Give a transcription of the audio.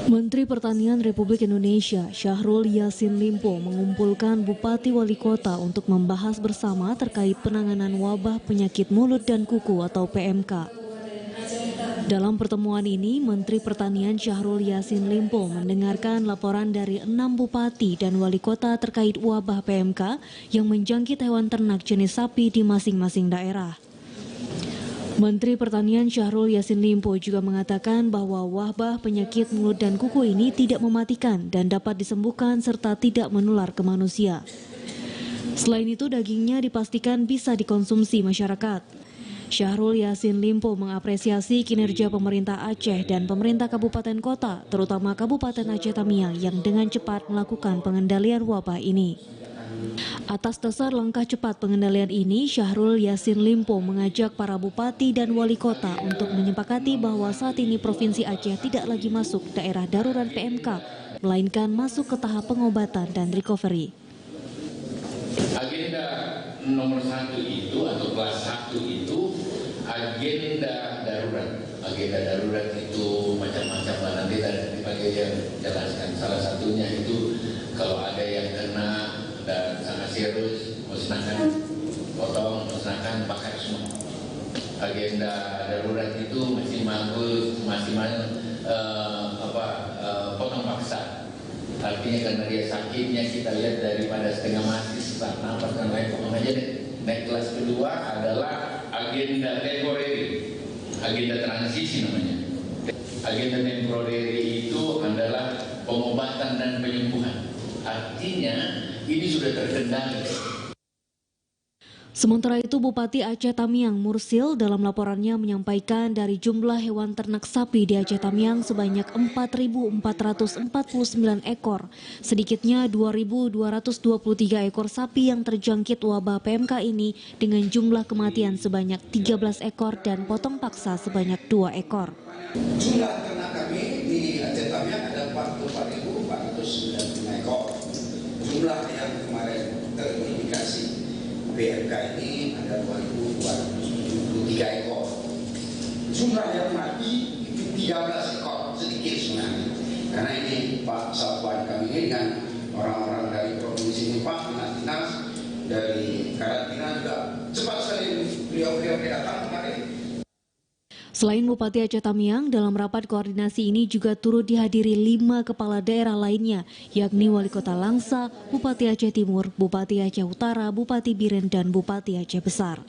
Menteri Pertanian Republik Indonesia Syahrul Yassin Limpo mengumpulkan Bupati Wali Kota untuk membahas bersama terkait penanganan wabah penyakit mulut dan kuku atau PMK. Dalam pertemuan ini, Menteri Pertanian Syahrul Yassin Limpo mendengarkan laporan dari 6 bupati dan wali kota terkait wabah PMK yang menjangkit hewan ternak jenis sapi di masing-masing daerah. Menteri Pertanian Syahrul Yassin Limpo juga mengatakan bahwa wabah penyakit mulut dan kuku ini tidak mematikan dan dapat disembuhkan serta tidak menular ke manusia. Selain itu, dagingnya dipastikan bisa dikonsumsi masyarakat. Syahrul Yassin Limpo mengapresiasi kinerja pemerintah Aceh dan pemerintah kabupaten kota, terutama Kabupaten Aceh Tamiang yang dengan cepat melakukan pengendalian wabah ini. Atas dasar langkah cepat pengendalian ini, Syahrul Yassin Limpo mengajak para bupati dan wali kota untuk menyepakati bahwa saat ini Provinsi Aceh tidak lagi masuk daerah darurat PMK, melainkan masuk ke tahap pengobatan dan recovery. Agenda nomor 1 itu atau kelas 1 itu agenda darurat. Agenda darurat itu macam-macam lah, nanti dipakai yang jelaskan. Salah satunya itu kalau ada yang kena dan sangat serius, musnahkan, potong, musnahkan, bakar semua. Agenda darurat itu masih potong paksa. Artinya karena dia sakitnya, kita lihat daripada setengah mati, sesak nafas dan lain potong aja deh. Naik kelas kedua adalah agenda temporary, agenda transisi namanya. Agenda temporary itu adalah pengobatan dan penyembuhan. Artinya ini sudah terkendali. Sementara itu, Bupati Aceh Tamiang Mursil dalam laporannya menyampaikan dari jumlah hewan ternak sapi di Aceh Tamiang sebanyak 4.449 ekor. Sedikitnya 2.223 ekor sapi yang terjangkit wabah PMK ini dengan jumlah kematian sebanyak 13 ekor dan potong paksa sebanyak 2 ekor. Jumlah ternak kami di Aceh Tamiang ada 44.495 ekor. Jumlah yang kemarin terindikasi PMK ini ada 2.273 ekor. Jumlah yang mati itu 13 ekor, sedikit sebenarnya. Karena ini Pak Satwan kami ini dengan orang-orang dari provinsi ini, Pak dinas dari karantina juga cepat sekali beliau datang kemarin. Selain Bupati Aceh Tamiang, dalam rapat koordinasi ini juga turut dihadiri 5 kepala daerah lainnya, yakni Wali Kota Langsa, Bupati Aceh Timur, Bupati Aceh Utara, Bupati Biren, dan Bupati Aceh Besar.